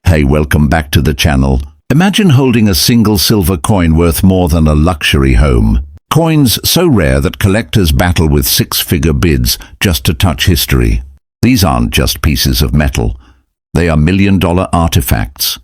Hey, welcome back to the channel. Imagine holding a single silver coin worth more than a luxury home. Coins so rare that collectors battle with six-figure bids just to touch history. These aren't just pieces of metal. They are million-dollar artifacts,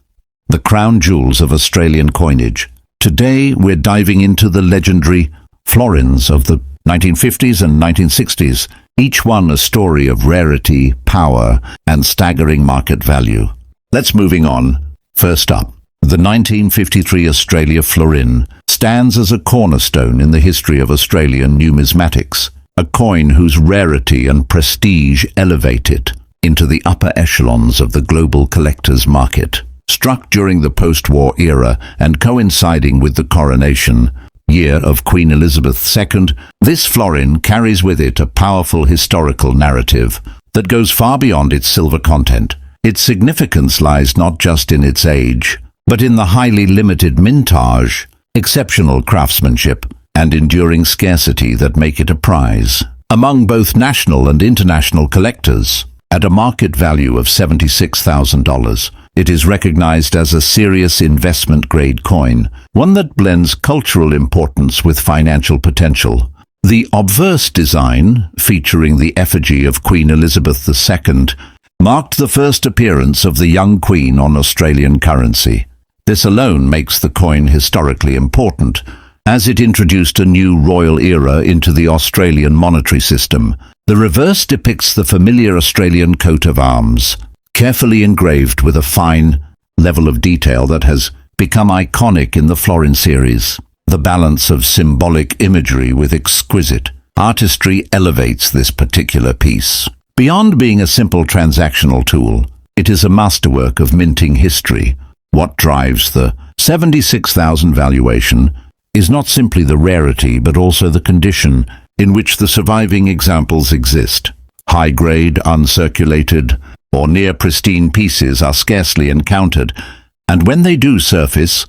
the crown jewels of Australian coinage. Today, we're diving into the legendary Florins of the 1950s and 1960s, each one a story of rarity, power, and staggering market value. Let's moving on. First up, the 1953 Australia Florin stands as a cornerstone in the history of Australian numismatics, a coin whose rarity and prestige elevate it into the upper echelons of the global collector's market. Struck during the post-war era and coinciding with the coronation year of Queen Elizabeth II, this florin carries with it a powerful historical narrative that goes far beyond its silver content. Its significance lies not just in its age, but in the highly limited mintage, exceptional craftsmanship, and enduring scarcity that make it a prize among both national and international collectors. At a market value of $76,000, it is recognized as a serious investment-grade coin, one that blends cultural importance with financial potential. The obverse design, featuring the effigy of Queen Elizabeth II, marked the first appearance of the young Queen on Australian currency. This alone makes the coin historically important, as it introduced a new royal era into the Australian monetary system. The reverse depicts the familiar Australian coat of arms, carefully engraved with a fine level of detail that has become iconic in the Florin series. The balance of symbolic imagery with exquisite artistry elevates this particular piece. Beyond being a simple transactional tool, it is a masterwork of minting history. What drives the $76,000 valuation is not simply the rarity but also the condition in which the surviving examples exist. High-grade, uncirculated, or near-pristine pieces are scarcely encountered, and when they do surface,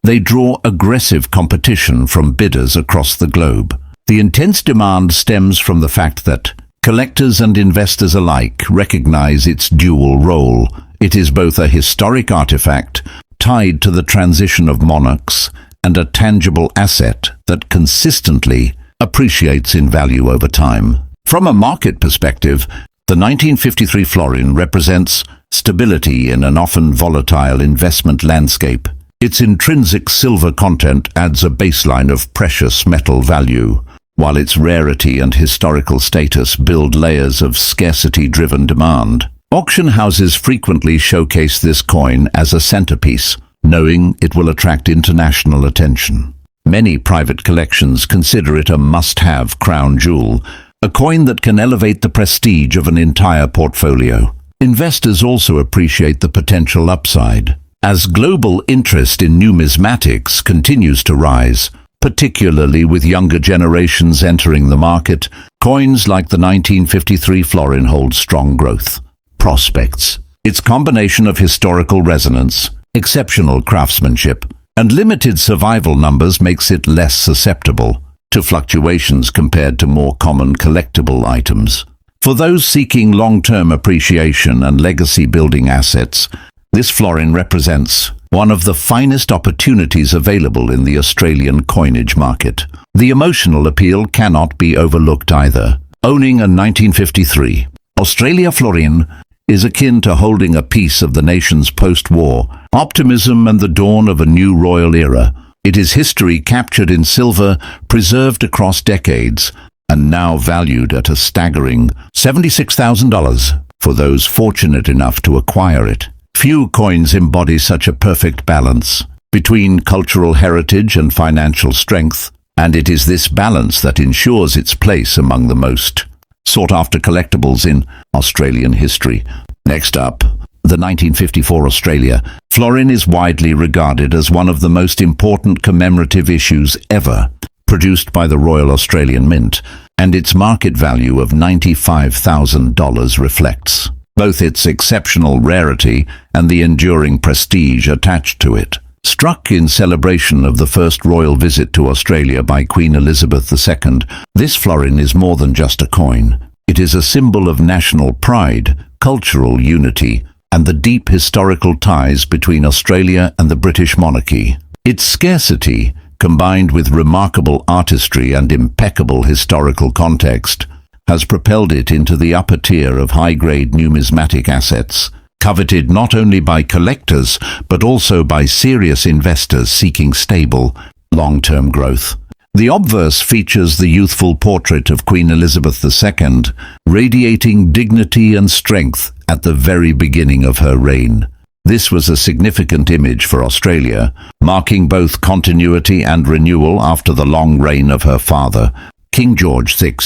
they draw aggressive competition from bidders across the globe. The intense demand stems from the fact that collectors and investors alike recognize its dual role. It is both a historic artifact tied to the transition of monarchs and a tangible asset that consistently appreciates in value over time. From a market perspective, the 1953 florin represents stability in an often volatile investment landscape. Its intrinsic silver content adds a baseline of precious metal value, while its rarity and historical status build layers of scarcity-driven demand. Auction houses frequently showcase this coin as a centerpiece, knowing it will attract international attention. Many private collections consider it a must-have crown jewel, a coin that can elevate the prestige of an entire portfolio. Investors also appreciate the potential upside. As global interest in numismatics continues to rise, particularly with younger generations entering the market, coins like the 1953 florin hold strong growth prospects. Its combination of historical resonance, exceptional craftsmanship, and limited survival numbers makes it less susceptible to fluctuations compared to more common collectible items. For those seeking long-term appreciation and legacy-building assets, this florin represents one of the finest opportunities available in the Australian coinage market. The emotional appeal cannot be overlooked either. Owning a 1953 Australia Florin is akin to holding a piece of the nation's post-war optimism and the dawn of a new royal era. It is history captured in silver, preserved across decades, and now valued at a staggering $76,000 for those fortunate enough to acquire it. Few coins embody such a perfect balance between cultural heritage and financial strength, and it is this balance that ensures its place among the most sought-after collectibles in Australian history. Next up, the 1954 Australia Florin is widely regarded as one of the most important commemorative issues ever produced by the Royal Australian Mint, and its market value of $95,000 reflects both its exceptional rarity and the enduring prestige attached to it. Struck in celebration of the first royal visit to Australia by Queen Elizabeth II, this florin is more than just a coin. It is a symbol of national pride, cultural unity, and the deep historical ties between Australia and the British monarchy. Its scarcity, combined with remarkable artistry and impeccable historical context, has propelled it into the upper tier of high-grade numismatic assets, coveted not only by collectors but also by serious investors seeking stable, long-term growth. The obverse features the youthful portrait of Queen Elizabeth II, radiating dignity and strength at the very beginning of her reign. This was a significant image for Australia, marking both continuity and renewal after the long reign of her father, King George VI.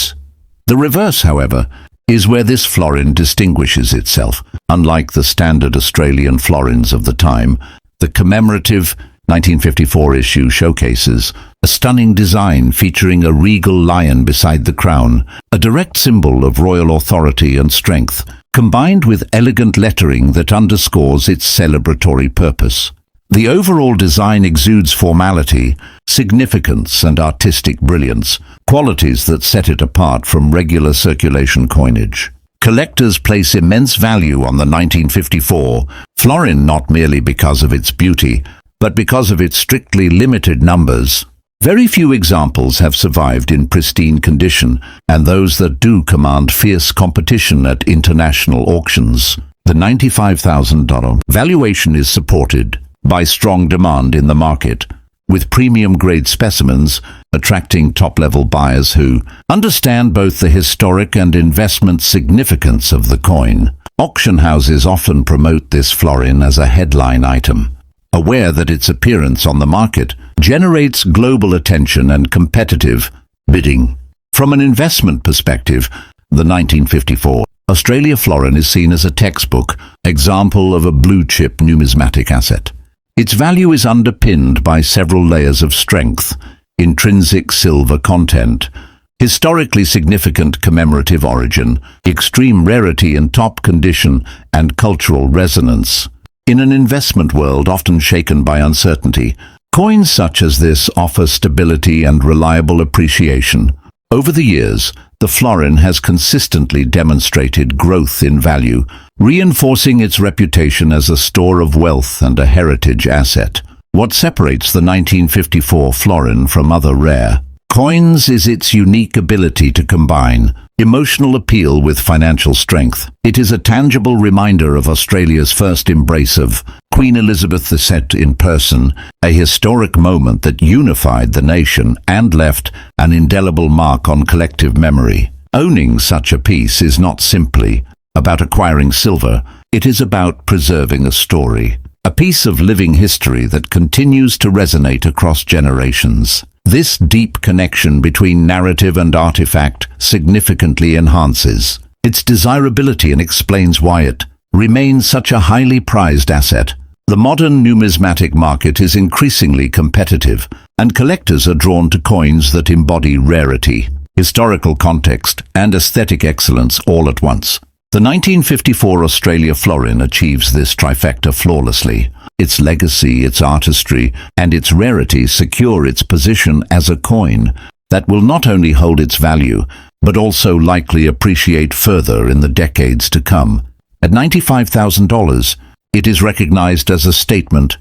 The reverse, however, is where this florin distinguishes itself. Unlike the standard Australian florins of the time, the commemorative 1954 issue showcases a stunning design featuring a regal lion beside the crown, a direct symbol of royal authority and strength, combined with elegant lettering that underscores its celebratory purpose. The overall design exudes formality, significance, and artistic brilliance, qualities that set it apart from regular circulation coinage. Collectors place immense value on the 1954 florin not merely because of its beauty, but because of its strictly limited numbers. Very few examples have survived in pristine condition, and those that do command fierce competition at international auctions. The $95,000 valuation is supported by strong demand in the market, with premium-grade specimens attracting top-level buyers who understand both the historic and investment significance of the coin. Auction houses often promote this florin as a headline item, aware that its appearance on the market generates global attention and competitive bidding. From an investment perspective, the 1954 Australian florin is seen as a textbook example of a blue-chip numismatic asset. Its value is underpinned by several layers of strength: intrinsic silver content, historically significant commemorative origin, extreme rarity in top condition, and cultural resonance. In an investment world often shaken by uncertainty, coins such as this offer stability and reliable appreciation. Over the years, the florin has consistently demonstrated growth in value, reinforcing its reputation as a store of wealth and a heritage asset. What separates the 1954 florin from other rare coins is its unique ability to combine emotional appeal with financial strength. It is a tangible reminder of Australia's first embrace of Queen Elizabeth II in person, a historic moment that unified the nation and left an indelible mark on collective memory. Owning such a piece is not simply about acquiring silver, it is about preserving a story, a piece of living history that continues to resonate across generations. This deep connection between narrative and artifact significantly enhances its desirability and explains why it remains such a highly prized asset. The modern numismatic market is increasingly competitive, and collectors are drawn to coins that embody rarity, historical context, and aesthetic excellence all at once. The 1954 Australian florin achieves this trifecta flawlessly. Its legacy, its artistry, and its rarity secure its position as a coin that will not only hold its value, but also likely appreciate further in the decades to come. At $95,000, it is recognized as a statement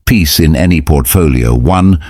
piece in any portfolio, one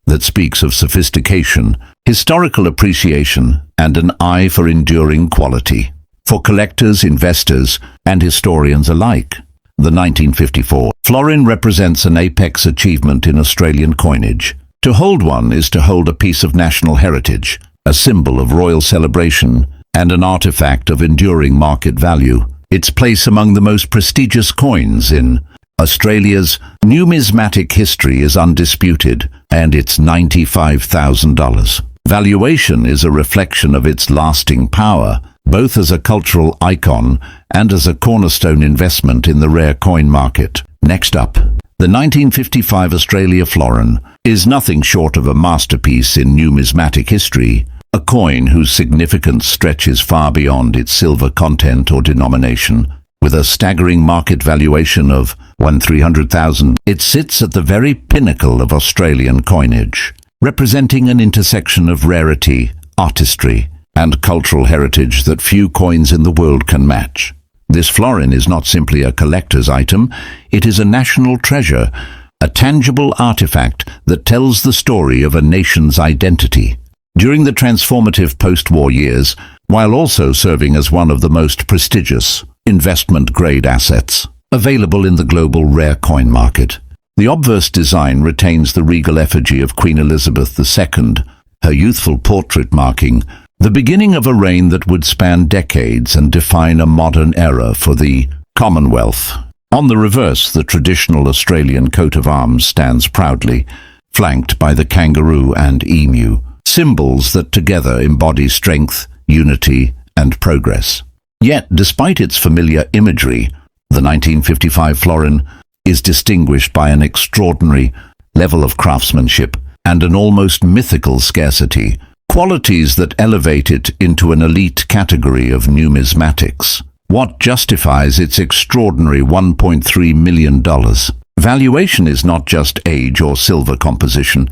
that speaks of sophistication, historical appreciation, and an eye for enduring quality. For collectors, investors, and historians alike, the 1954 florin represents an apex achievement in Australian coinage. To hold one is to hold a piece of national heritage, a symbol of royal celebration, and an artifact of enduring market value. Its place among the most prestigious coins in Australia's numismatic history is undisputed, and its $95,000 valuation is a reflection of its lasting power, both as a cultural icon and as a cornerstone investment in the rare coin market. Next up, the 1955 Australian florin is nothing short of a masterpiece in numismatic history, a coin whose significance stretches far beyond its silver content or denomination. With a staggering market valuation of $1,300,000, it sits at the very pinnacle of Australian coinage, representing an intersection of rarity, artistry, and cultural heritage that few coins in the world can match. This florin is not simply a collector's item, it is a national treasure, a tangible artifact that tells the story of a nation's identity. During the transformative post-war years, while also serving as one of the most prestigious investment-grade assets available in the global rare coin market, the obverse design retains the regal effigy of Queen Elizabeth II, her youthful portrait marking the beginning of a reign that would span decades and define a modern era for the Commonwealth. On the reverse, the traditional Australian coat of arms stands proudly, flanked by the kangaroo and emu, symbols that together embody strength, unity, and progress. Yet, despite its familiar imagery, the 1955 florin is distinguished by an extraordinary level of craftsmanship and an almost mythical scarcity, qualities that elevate it into an elite category of numismatics. What justifies its extraordinary $1.3 million valuation is not just age or silver composition.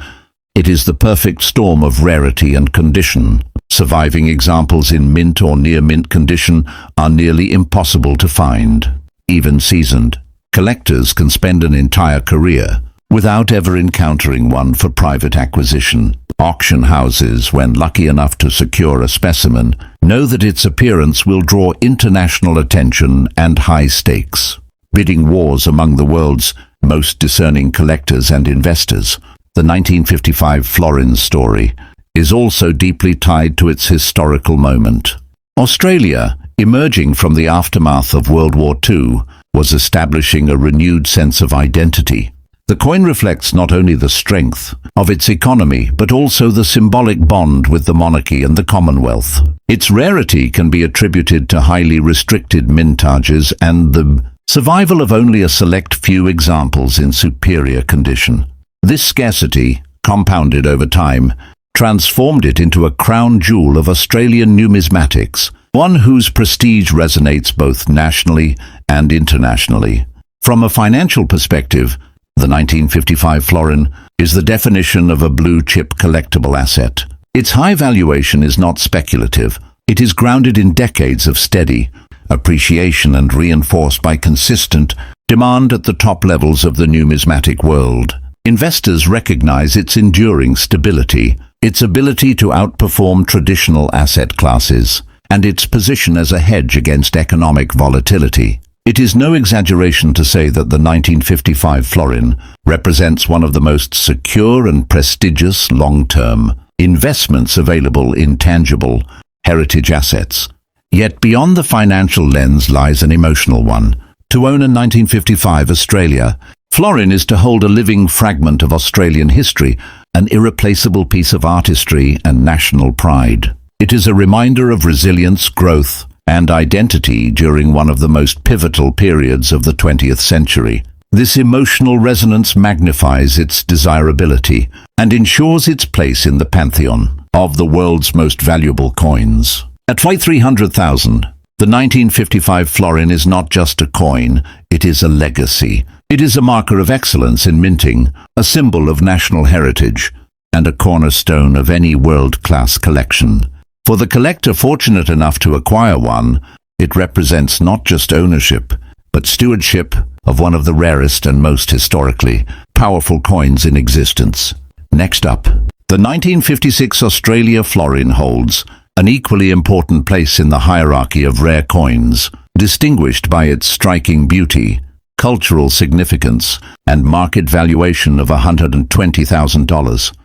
It is the perfect storm of rarity and condition. Surviving examples in mint or near-mint condition are nearly impossible to find. Even seasoned collectors can spend an entire career without ever encountering one for private acquisition. Auction houses, when lucky enough to secure a specimen, know that its appearance will draw international attention and high stakes. Bidding wars among the world's most discerning collectors and investors. The 1955 Florin story is also deeply tied to its historical moment. Australia, emerging from the aftermath of World War II, was establishing a renewed sense of identity. The coin reflects not only the strength of its economy, but also the symbolic bond with the monarchy and the Commonwealth. Its rarity can be attributed to highly restricted mintages and the survival of only a select few examples in superior condition. This scarcity, compounded over time, transformed it into a crown jewel of Australian numismatics, one whose prestige resonates both nationally and internationally. From a financial perspective, the 1955 florin is the definition of a blue-chip collectible asset. Its high valuation is not speculative. It is grounded in decades of steady appreciation and reinforced by consistent demand at the top levels of the numismatic world. Investors recognize its enduring stability, its ability to outperform traditional asset classes, and its position as a hedge against economic volatility. It is no exaggeration to say that the 1955 florin represents one of the most secure and prestigious long-term investments available in tangible heritage assets. Yet beyond the financial lens lies an emotional one. To own a 1955 Australia florin is to hold a living fragment of Australian history, an irreplaceable piece of artistry and national pride. It is a reminder of resilience, growth, and identity during one of the most pivotal periods of the 20th century. This emotional resonance magnifies its desirability and ensures its place in the pantheon of the world's most valuable coins. At $300,000, the 1955 florin is not just a coin, it is a legacy. It is a marker of excellence in minting, a symbol of national heritage, and a cornerstone of any world-class collection. For the collector fortunate enough to acquire one, it represents not just ownership, but stewardship of one of the rarest and most historically powerful coins in existence. Next up, the 1956 Australia florin holds an equally important place in the hierarchy of rare coins, distinguished by its striking beauty, cultural significance, and market valuation of $120,000.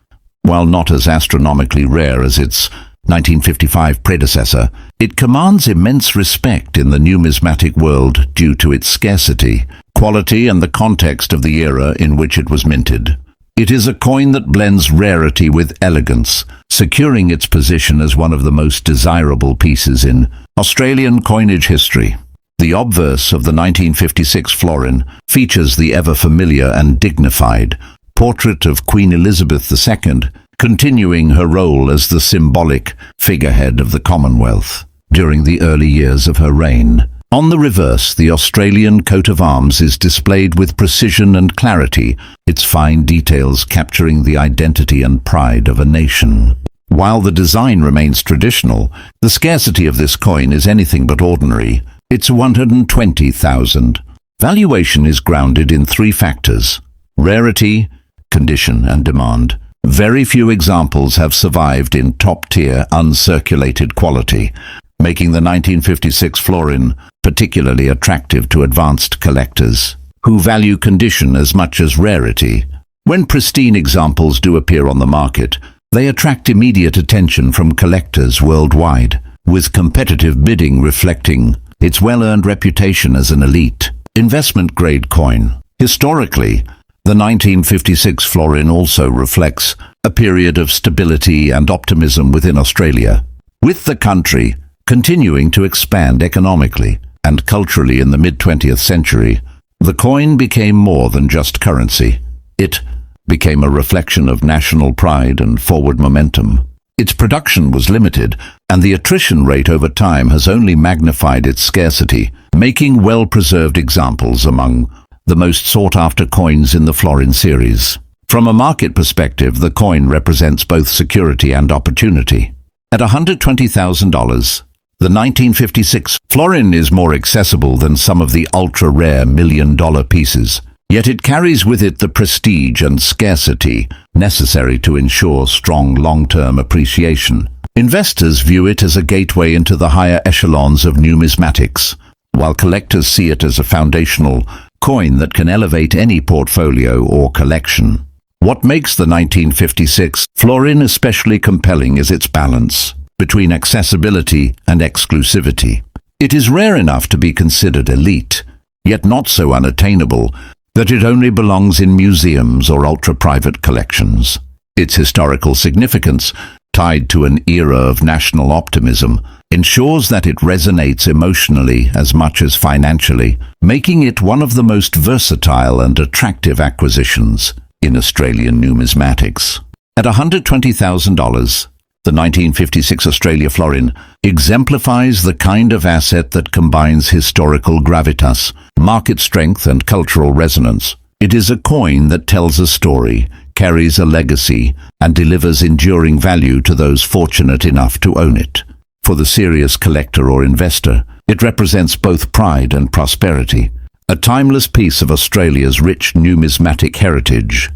While not as astronomically rare as its 1955 predecessor, it commands immense respect in the numismatic world due to its scarcity, quality, and the context of the era in which it was minted. It is a coin that blends rarity with elegance, securing its position as one of the most desirable pieces in Australian coinage history. The obverse of the 1956 florin features the ever-familiar and dignified portrait of Queen Elizabeth II, continuing her role as the symbolic figurehead of the Commonwealth during the early years of her reign. On the reverse, the Australian coat of arms is displayed with precision and clarity, its fine details capturing the identity and pride of a nation. While the design remains traditional, the scarcity of this coin is anything but ordinary. it's 120,000. Valuation is grounded in three factors: rarity, condition, and demand. Very few examples have survived in top-tier uncirculated quality, making the 1956 Florin particularly attractive to advanced collectors, who value condition as much as rarity. When pristine examples do appear on the market, they attract immediate attention from collectors worldwide, with competitive bidding reflecting its well-earned reputation as an elite investment-grade coin. Historically, the 1956 Florin also reflects a period of stability and optimism within Australia, with the country continuing to expand economically and culturally. In the mid-20th century, the coin became more than just currency. It became a reflection of national pride and forward momentum. Its production was limited, and the attrition rate over time has only magnified its scarcity, making well-preserved examples among the most sought-after coins in the Florin series. From a market perspective, the coin represents both security and opportunity. At $120,000, the 1956 Florin is more accessible than some of the ultra-rare million-dollar pieces, yet it carries with it the prestige and scarcity necessary to ensure strong long-term appreciation. Investors view it as a gateway into the higher echelons of numismatics, while collectors see it as a foundational coin that can elevate any portfolio or collection. What makes the 1956 Florin especially compelling is its balance between accessibility and exclusivity. It is rare enough to be considered elite, yet not so unattainable that it only belongs in museums or ultra-private collections. Its historical significance, tied to an era of national optimism, ensures that it resonates emotionally as much as financially, making it one of the most versatile and attractive acquisitions in Australian numismatics. At $120,000, the 1956 Australia Florin exemplifies the kind of asset that combines historical gravitas, market strength, and cultural resonance. It is a coin that tells a story, carries a legacy, and delivers enduring value to those fortunate enough to own it. For the serious collector or investor, it represents both pride and prosperity, a timeless piece of Australia's rich numismatic heritage.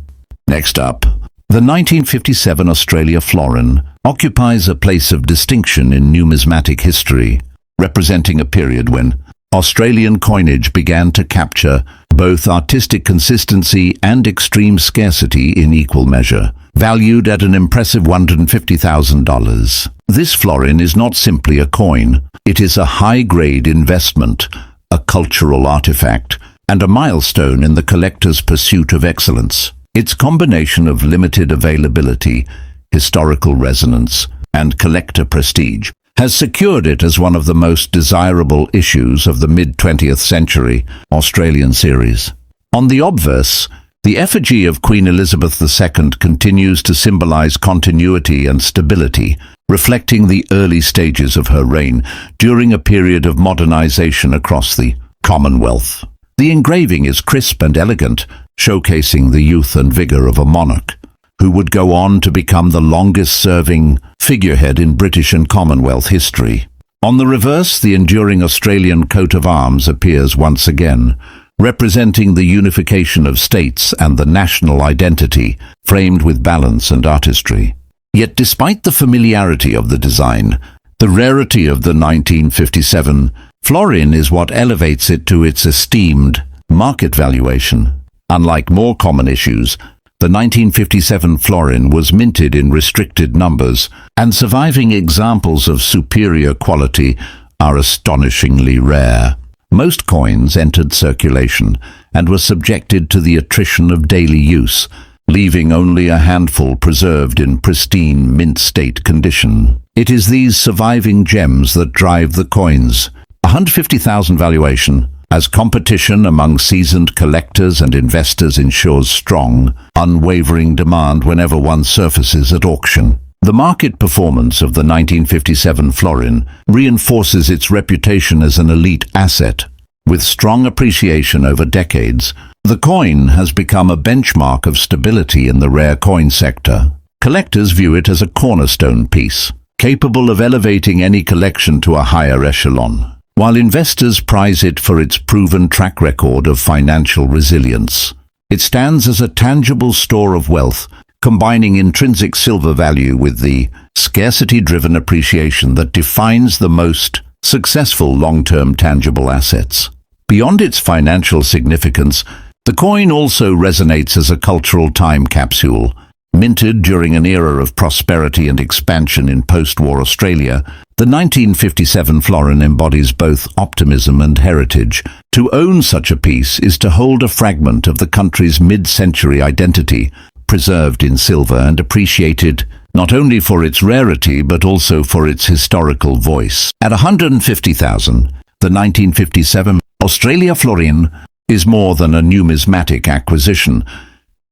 Next up, the 1957 Australia Florin occupies a place of distinction in numismatic history, representing a period when Australian coinage began to capture both artistic consistency and extreme scarcity in equal measure. Valued at an impressive $150,000, this florin is not simply a coin. It is a high-grade investment, a cultural artifact, and a milestone in the collector's pursuit of excellence. Its combination of limited availability, historical resonance, and collector prestige has secured it as one of the most desirable issues of the mid-20th century Australian series. On the obverse, the effigy of Queen Elizabeth II continues to symbolize continuity and stability, reflecting the early stages of her reign during a period of modernization across the Commonwealth. The engraving is crisp and elegant, showcasing the youth and vigor of a monarch who would go on to become the longest-serving figurehead in British and Commonwealth history. On the reverse, the enduring Australian coat of arms appears once again, representing the unification of states and the national identity, framed with balance and artistry. Yet despite the familiarity of the design, the rarity of the 1957 Florin is what elevates it to its esteemed market valuation. Unlike more common issues, the 1957 Florin was minted in restricted numbers, and surviving examples of superior quality are astonishingly rare. Most coins entered circulation and were subjected to the attrition of daily use, leaving only a handful preserved in pristine mint-state condition. It is these surviving gems that drive the coin's $150,000 valuation, as competition among seasoned collectors and investors ensures strong, unwavering demand whenever one surfaces at auction. The market performance of the 1957 Florin reinforces its reputation as an elite asset. With strong appreciation over decades, the coin has become a benchmark of stability in the rare coin sector. Collectors view it as a cornerstone piece, capable of elevating any collection to a higher echelon. while investors prize it for its proven track record of financial resilience. It stands as a tangible store of wealth, combining intrinsic silver value with the scarcity-driven appreciation that defines the most successful long-term tangible assets. Beyond its financial significance, the coin also resonates as a cultural time capsule. Minted during an era of prosperity and expansion in post-war Australia, the 1957 florin embodies both optimism and heritage. To own such a piece is to hold a fragment of the country's mid-century identity, preserved in silver and appreciated not only for its rarity but also for its historical voice. At 150,000, the 1957 Australian Florin is more than a numismatic acquisition.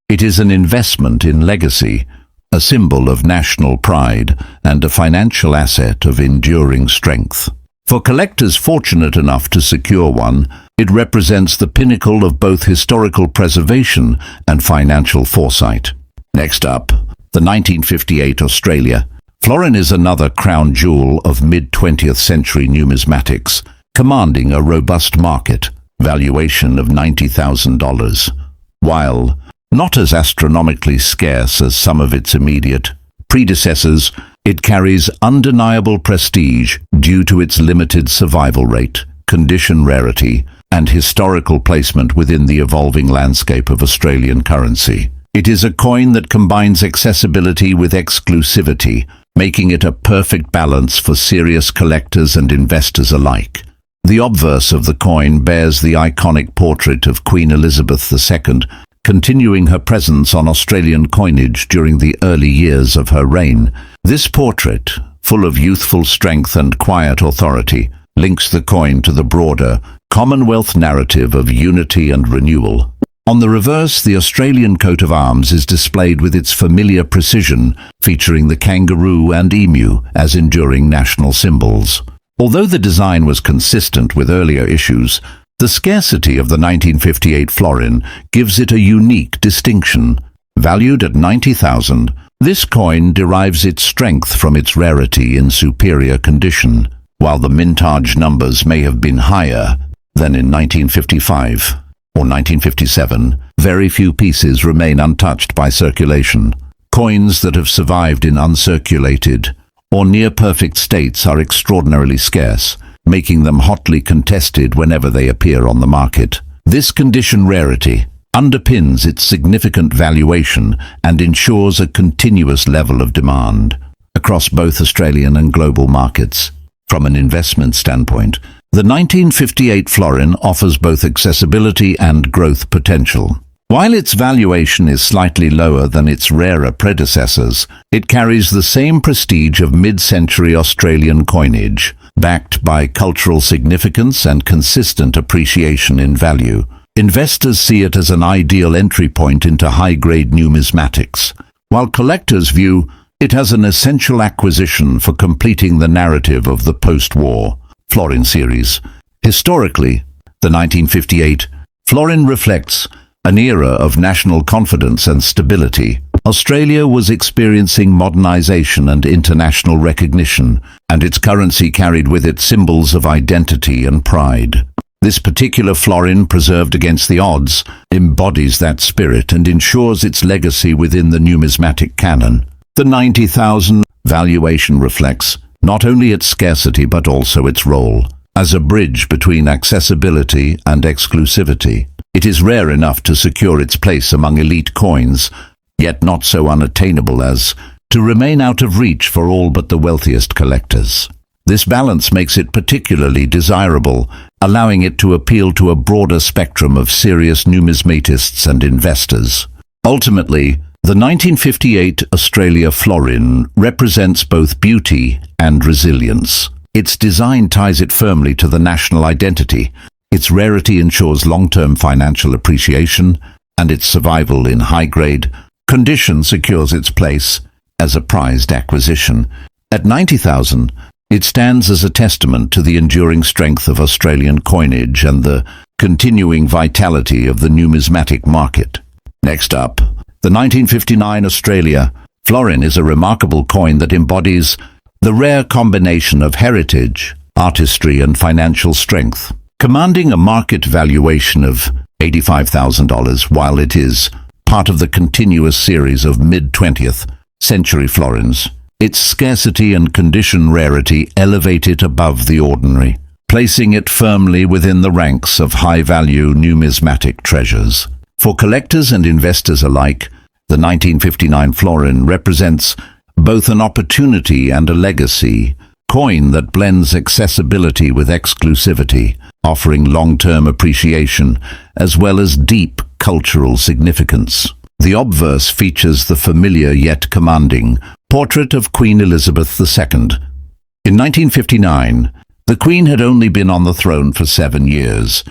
It is an investment in legacy, a symbol of national pride, and a financial asset of enduring strength. For collectors fortunate enough to secure one, it represents the pinnacle of both historical preservation and financial foresight. Next up, the 1958 Australia Florin is another crown jewel of mid-20th century numismatics, commanding a robust market valuation of $90,000. While not as astronomically scarce as some of its immediate predecessors, it carries undeniable prestige due to its limited survival rate, condition rarity, and historical placement within the evolving landscape of Australian currency. It is a coin that combines accessibility with exclusivity, making it a perfect balance for serious collectors and investors alike. The obverse of the coin bears the iconic portrait of Queen Elizabeth II, continuing her presence on Australian coinage during the early years of her reign. This portrait, full of youthful strength and quiet authority, links the coin to the broader Commonwealth narrative of unity and renewal. On the reverse, the Australian coat of arms is displayed with its familiar precision, featuring the kangaroo and emu as enduring national symbols. Although the design was consistent with earlier issues, the scarcity of the 1958 florin gives it a unique distinction. Valued at $90,000, this coin derives its strength from its rarity in superior condition. While the mintage numbers may have been higher than in 1955 or 1957, very few pieces remain untouched by circulation. Coins that have survived in uncirculated or near-perfect states are extraordinarily scarce, making them hotly contested whenever they appear on the market. This condition rarity underpins its significant valuation and ensures a continuous level of demand across both Australian and global markets. From an investment standpoint, the 1958 florin offers both accessibility and growth potential. While its valuation is slightly lower than its rarer predecessors, it carries the same prestige of mid-century Australian coinage, backed by cultural significance and consistent appreciation in value. Investors see it as an ideal entry point into high-grade numismatics, while collectors view it as an essential acquisition for completing the narrative of the post-war florin series. Historically, the 1958 florin reflects an era of national confidence and stability. Australia was experiencing modernization and international recognition, and its currency carried with it symbols of identity and pride. This particular florin, preserved against the odds, embodies that spirit and ensures its legacy within the numismatic canon. The 90,000 valuation reflects not only its scarcity but also its role as a bridge between accessibility and exclusivity. It is rare enough to secure its place among elite coins, yet not so unattainable as to remain out of reach for all but the wealthiest collectors. This balance makes it particularly desirable, allowing it to appeal to a broader spectrum of serious numismatists and investors. Ultimately, the 1958 Australia florin represents both beauty and resilience. Its design ties it firmly to the national identity. Its rarity ensures long-term financial appreciation, and its survival in high-grade condition secures its place as a prized acquisition. At 90,000, it stands as a testament to the enduring strength of Australian coinage and the continuing vitality of the numismatic market. Next up, the 1959 Australia florin is a remarkable coin that embodies the rare combination of heritage, artistry and financial strength, commanding a market valuation of $85,000 while it is part of the continuous series of mid-20th century florins. Its scarcity and condition rarity elevate it above the ordinary, placing it firmly within the ranks of high-value numismatic treasures. For collectors and investors alike, the 1959 florin represents both an opportunity and a legacy coin that blends accessibility with exclusivity, offering long-term appreciation as well as deep cultural significance. The obverse features the familiar yet commanding portrait of Queen Elizabeth II. In 1959, the Queen had only been on the throne for 7 years,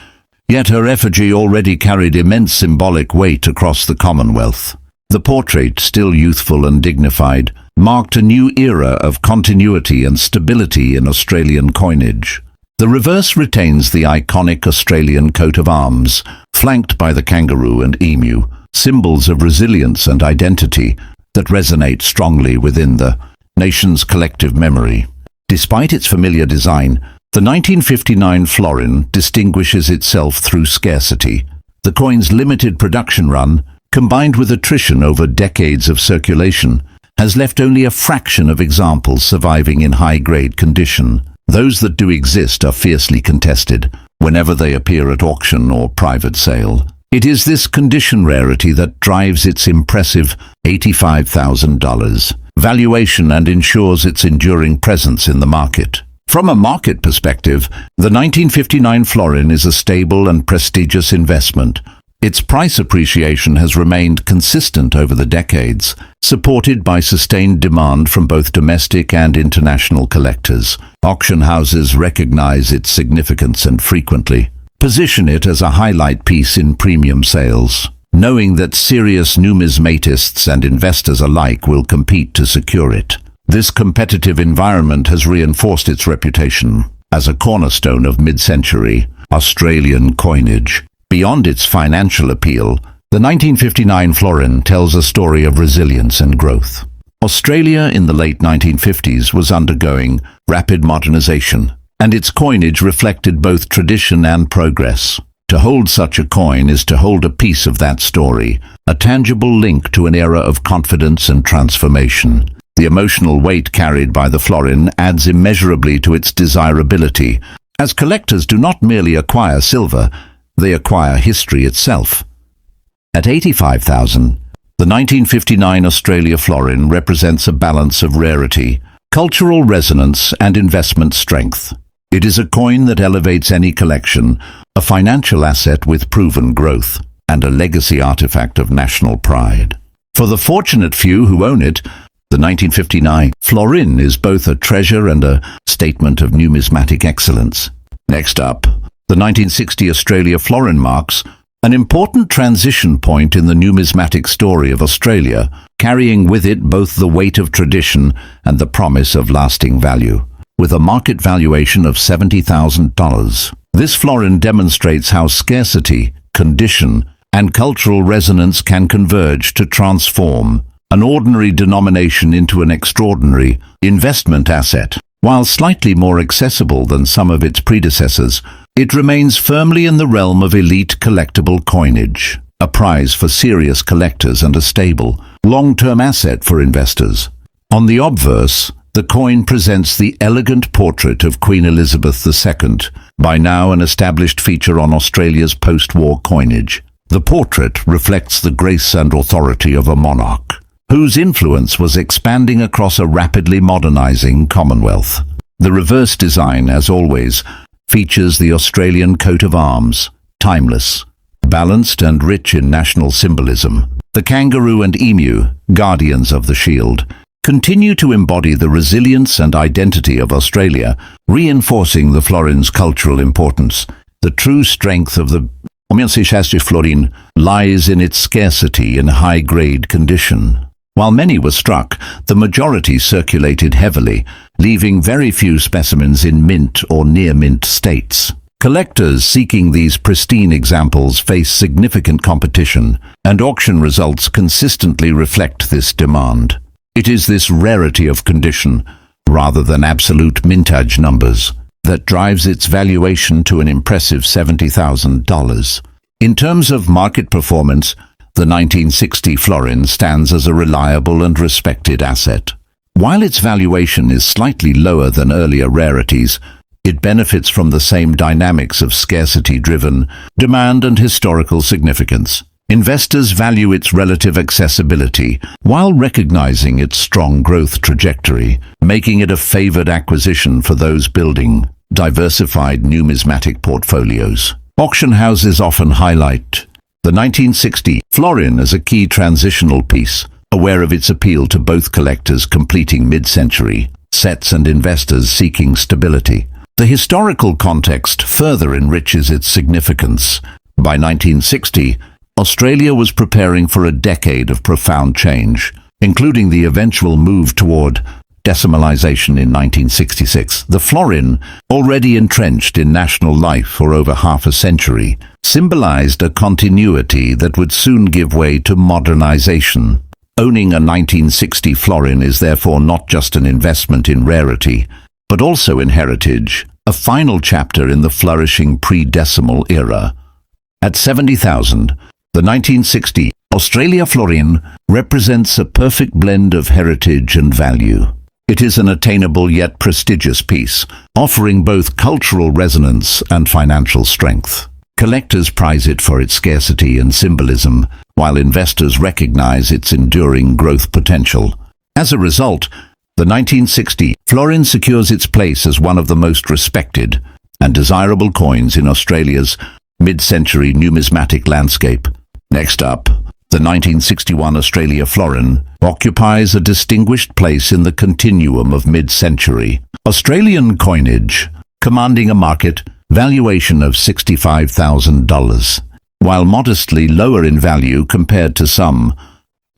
yet her effigy already carried immense symbolic weight across the Commonwealth. The portrait, still youthful and dignified, marked a new era of continuity and stability in Australian coinage. The reverse retains the iconic Australian coat of arms, flanked by the kangaroo and emu, symbols of resilience and identity that resonate strongly within the nation's collective memory. Despite its familiar design, the 1959 florin distinguishes itself through scarcity. The coin's limited production run, combined with attrition over decades of circulation, has left only a fraction of examples surviving in high-grade condition. Those that do exist are fiercely contested whenever they appear at auction or private sale. It is this condition rarity that drives its impressive $85,000 valuation and ensures its enduring presence in the market. From a market perspective, the 1959 florin is a stable and prestigious investment. Its price appreciation has remained consistent over the decades, supported by sustained demand from both domestic and international collectors. Auction houses recognize its significance and frequently position it as a highlight piece in premium sales, knowing that serious numismatists and investors alike will compete to secure it. This competitive environment has reinforced its reputation as a cornerstone of mid-century Australian coinage. Beyond its financial appeal, the 1959 florin tells a story of resilience and growth. Australia in the late 1950s was undergoing rapid modernization, and its coinage reflected both tradition and progress. To hold such a coin is to hold a piece of that story, a tangible link to an era of confidence and transformation. The emotional weight carried by the florin adds immeasurably to its desirability, as collectors do not merely acquire silver, they acquire history itself. At $85,000, the 1959 Australia florin represents a balance of rarity, cultural resonance, and investment strength. It is a coin that elevates any collection, a financial asset with proven growth, and a legacy artifact of national pride. For the fortunate few who own it, the 1959 florin is both a treasure and a statement of numismatic excellence. Next up, the 1960 Australia florin marks an important transition point in the numismatic story of Australia, carrying with it both the weight of tradition and the promise of lasting value. With a market valuation of $70,000, this florin demonstrates how scarcity, condition, and cultural resonance can converge to transform an ordinary denomination into an extraordinary investment asset. While slightly more accessible than some of its predecessors, it remains firmly in the realm of elite collectible coinage, a prize for serious collectors and a stable, long-term asset for investors. On the obverse, the coin presents the elegant portrait of Queen Elizabeth II, by now an established feature on Australia's post-war coinage. The portrait reflects the grace and authority of a monarch, whose influence was expanding across a rapidly modernizing Commonwealth. The reverse design, as always, features the Australian coat of arms, timeless, balanced and rich in national symbolism. The kangaroo and emu, guardians of the shield, continue to embody the resilience and identity of Australia, reinforcing the florin's cultural importance. The true strength of the florin lies in its scarcity in high-grade condition. While many were struck, the majority circulated heavily, leaving very few specimens in mint or near-mint states. Collectors seeking these pristine examples face significant competition, and auction results consistently reflect this demand. It is this rarity of condition, rather than absolute mintage numbers, that drives its valuation to an impressive $70,000. In terms of market performance, the 1960 Florin stands as a reliable and respected asset. While its valuation is slightly lower than earlier rarities, it benefits from the same dynamics of scarcity-driven demand and historical significance. Investors value its relative accessibility while recognizing its strong growth trajectory, making it a favored acquisition for those building diversified numismatic portfolios. Auction houses often highlight the 1960 Florin as a key transitional piece, aware of its appeal to both collectors completing mid-century sets and investors seeking stability. The historical context further enriches its significance. By 1960, Australia was preparing for a decade of profound change, including the eventual move toward decimalisation in 1966. The Florin, already entrenched in national life for over half a century, symbolised a continuity that would soon give way to modernisation. Owning a 1960 Florin is therefore not just an investment in rarity, but also in heritage, a final chapter in the flourishing pre-decimal era. At $70,000, the 1960 Australia Florin represents a perfect blend of heritage and value. It is an attainable yet prestigious piece, offering both cultural resonance and financial strength. Collectors prize it for its scarcity and symbolism, while investors recognize its enduring growth potential. As a result, the 1960 Florin secures its place as one of the most respected and desirable coins in Australia's mid-century numismatic landscape. Next up, the 1961 Australia Florin occupies a distinguished place in the continuum of mid-century Australian coinage, commanding a market valuation of $65,000. While modestly lower in value compared to some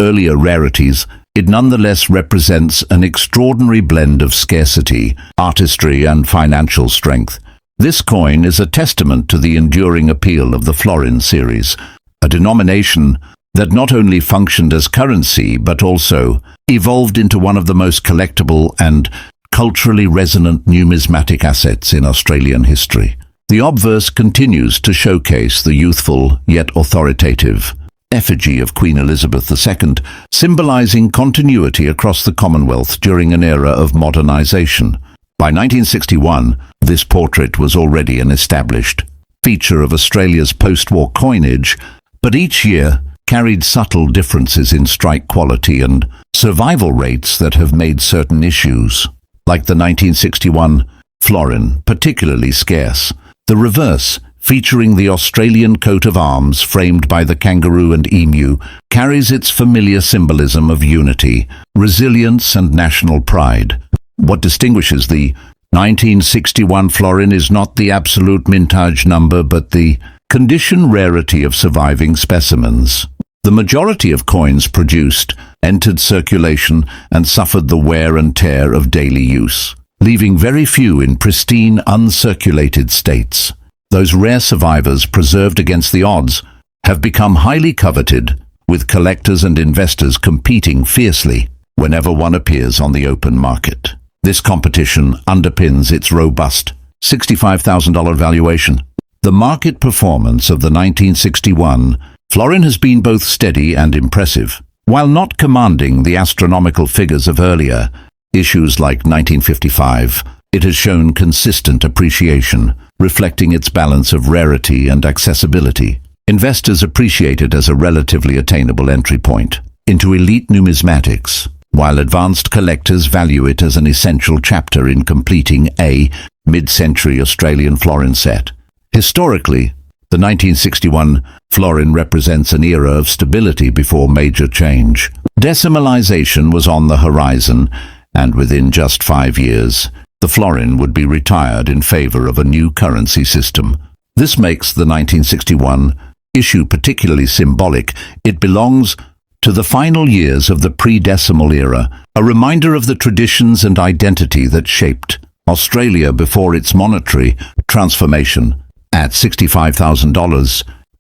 earlier rarities, it nonetheless represents an extraordinary blend of scarcity, artistry, and financial strength. This coin is a testament to the enduring appeal of the Florin series, a denomination that not only functioned as currency but also evolved into one of the most collectible and culturally resonant numismatic assets in Australian history. The obverse continues to showcase the youthful yet authoritative effigy of Queen Elizabeth II, symbolising continuity across the Commonwealth during an era of modernisation. By 1961, this portrait was already an established feature of Australia's post-war coinage, but each year carried subtle differences in strike quality and survival rates that have made certain issues, like the 1961 Florin, particularly scarce. The reverse, featuring the Australian coat of arms framed by the kangaroo and emu, carries its familiar symbolism of unity, resilience, and national pride. What distinguishes the 1961 Florin is not the absolute mintage number but the condition rarity of surviving specimens. The majority of coins produced entered circulation and suffered the wear and tear of daily use, leaving very few in pristine, uncirculated states. Those rare survivors, preserved against the odds, have become highly coveted, with collectors and investors competing fiercely whenever one appears on the open market. This competition underpins its robust $65,000 valuation. The market performance of the 1961 Florin has been both steady and impressive. While not commanding the astronomical figures of earlier issues like 1955, it has shown consistent appreciation, reflecting its balance of rarity and accessibility. Investors appreciate it as a relatively attainable entry point into elite numismatics, while advanced collectors value it as an essential chapter in completing a mid-century Australian Florin set. Historically, the 1961 Florin represents an era of stability before major change. Decimalisation was on the horizon, and within just 5 years, the Florin would be retired in favour of a new currency system. This makes the 1961 issue particularly symbolic. It belongs to the final years of the pre-decimal era, a reminder of the traditions and identity that shaped Australia before its monetary transformation. At $65,000,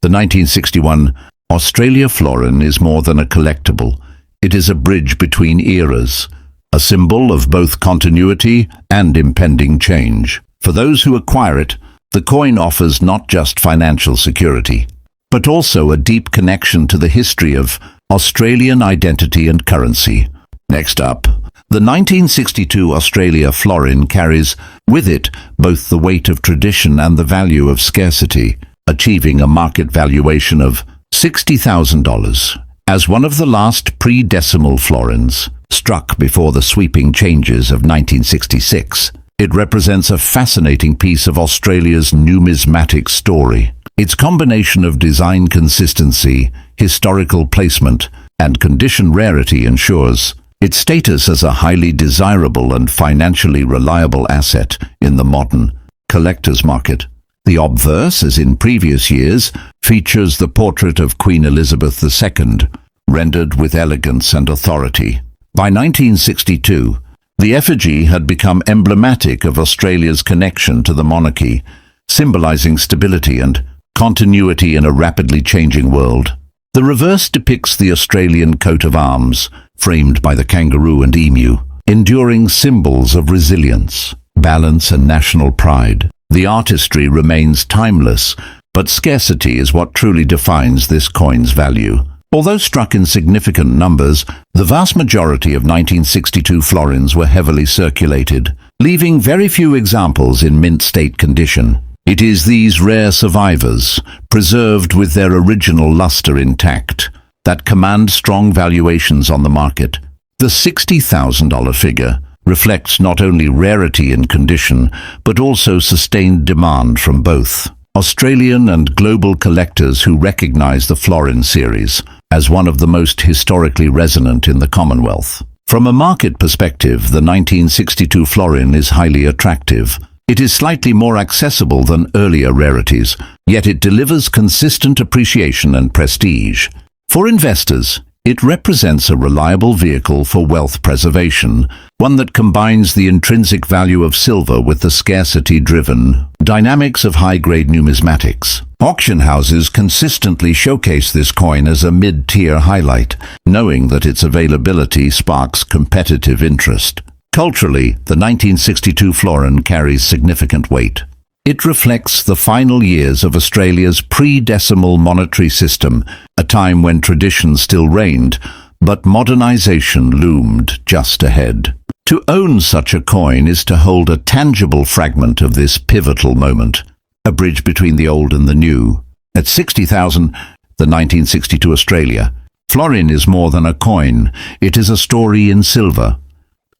the 1961 Australia Florin is more than a collectible. It is a bridge between eras, a symbol of both continuity and impending change. For those who acquire it, the coin offers not just financial security, but also a deep connection to the history of Australian identity and currency. Next up, the 1962 Australian Florin carries with it both the weight of tradition and the value of scarcity, achieving a market valuation of $60,000. As one of the last pre-decimal florins, struck before the sweeping changes of 1966, it represents a fascinating piece of Australia's numismatic story. Its combination of design consistency, historical placement, and condition rarity ensures its status as a highly desirable and financially reliable asset in the modern collector's market. The obverse, as in previous years, features the portrait of Queen Elizabeth II, rendered with elegance and authority. By 1962, the effigy had become emblematic of Australia's connection to the monarchy, symbolising stability and continuity in a rapidly changing world. The reverse depicts the Australian coat of arms, framed by the kangaroo and emu, enduring symbols of resilience, balance and national pride. The artistry remains timeless, but scarcity is what truly defines this coin's value. Although struck in significant numbers, the vast majority of 1962 florins were heavily circulated, leaving very few examples in mint state condition. It is these rare survivors, preserved with their original luster intact, that command strong valuations on the market. The $60,000 figure reflects not only rarity in condition, but also sustained demand from both Australian and global collectors who recognise the Florin series as one of the most historically resonant in the Commonwealth. From a market perspective, the 1962 florin is highly attractive. It is slightly more accessible than earlier rarities, yet it delivers consistent appreciation and prestige. For investors, it represents a reliable vehicle for wealth preservation, one that combines the intrinsic value of silver with the scarcity-driven dynamics of high-grade numismatics. Auction houses consistently showcase this coin as a mid-tier highlight, knowing that its availability sparks competitive interest. Culturally, the 1962 florin carries significant weight. It reflects the final years of Australia's pre-decimal monetary system, a time when tradition still reigned, but modernisation loomed just ahead. To own such a coin is to hold a tangible fragment of this pivotal moment, a bridge between the old and the new. At 60,000, the 1962 Australia florin is more than a coin, it is a story in silver.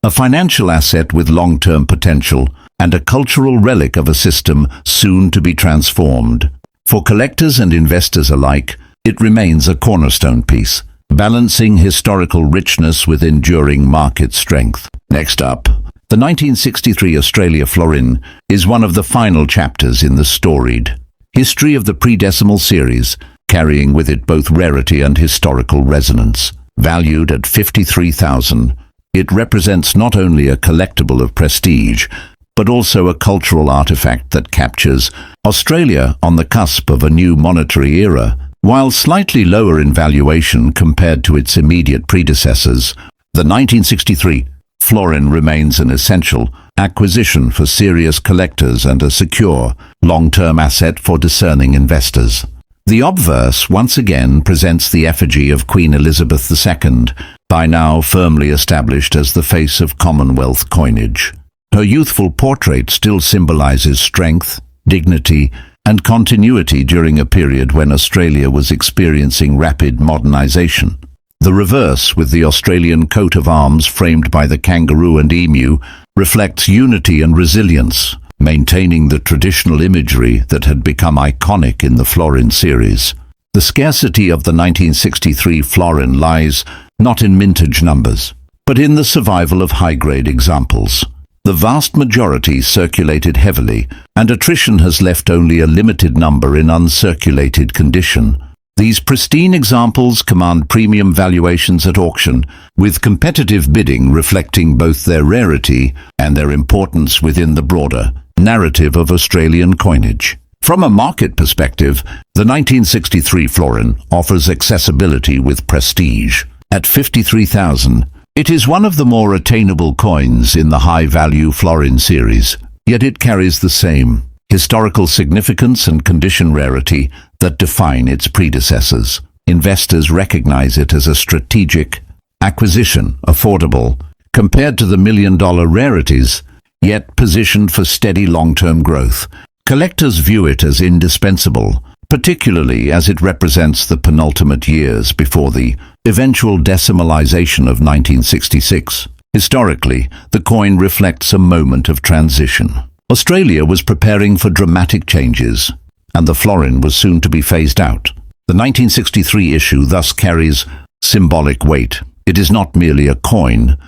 A financial asset with long-term potential, and a cultural relic of a system soon to be transformed. For collectors and investors alike, it remains a cornerstone piece, balancing historical richness with enduring market strength. Next up, the 1963 Australia Florin is one of the final chapters in the storied history of the pre-decimal series, carrying with it both rarity and historical resonance. Valued at $53,000, it represents not only a collectible of prestige, but also a cultural artifact that captures Australia on the cusp of a new monetary era. While slightly lower in valuation compared to its immediate predecessors, the 1963 florin remains an essential acquisition for serious collectors and a secure, long-term asset for discerning investors. The obverse once again presents the effigy of Queen Elizabeth II, by now firmly established as the face of Commonwealth coinage. Her youthful portrait still symbolises strength, dignity, and continuity during a period when Australia was experiencing rapid modernisation. The reverse, with the Australian coat of arms framed by the kangaroo and emu, reflects unity and resilience, maintaining the traditional imagery that had become iconic in the Florin series. The scarcity of the 1963 florin lies not in mintage numbers, but in the survival of high-grade examples. The vast majority circulated heavily, and attrition has left only a limited number in uncirculated condition. These pristine examples command premium valuations at auction, with competitive bidding reflecting both their rarity and their importance within the broader narrative of Australian coinage. From a market perspective, the 1963 florin offers accessibility with prestige. At $53,000, it is one of the more attainable coins in the high-value florin series. yet it carries the same historical significance and condition rarity that define its predecessors. Investors recognize it as a strategic acquisition, affordable, compared to the million-dollar rarities, yet positioned for steady long-term growth. Collectors view it as indispensable, particularly as it represents the penultimate years before the eventual decimalization of 1966. Historically, the coin reflects a moment of transition. Australia was preparing for dramatic changes, and the florin was soon to be phased out. The 1963 issue thus carries symbolic weight. It is not merely a coin,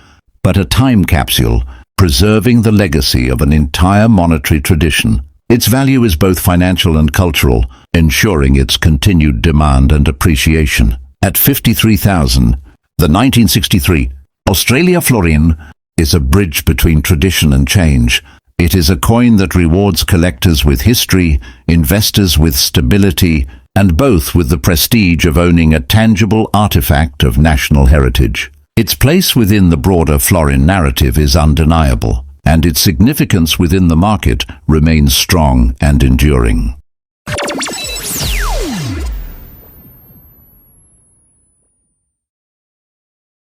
but a time capsule, preserving the legacy of an entire monetary tradition. Its value is both financial and cultural, ensuring its continued demand and appreciation. At $53,000, the 1963 Australia Florin is a bridge between tradition and change. It is a coin that rewards collectors with history, investors with stability, and both with the prestige of owning a tangible artifact of national heritage. Its place within the broader florin narrative is undeniable, and its significance within the market remains strong and enduring.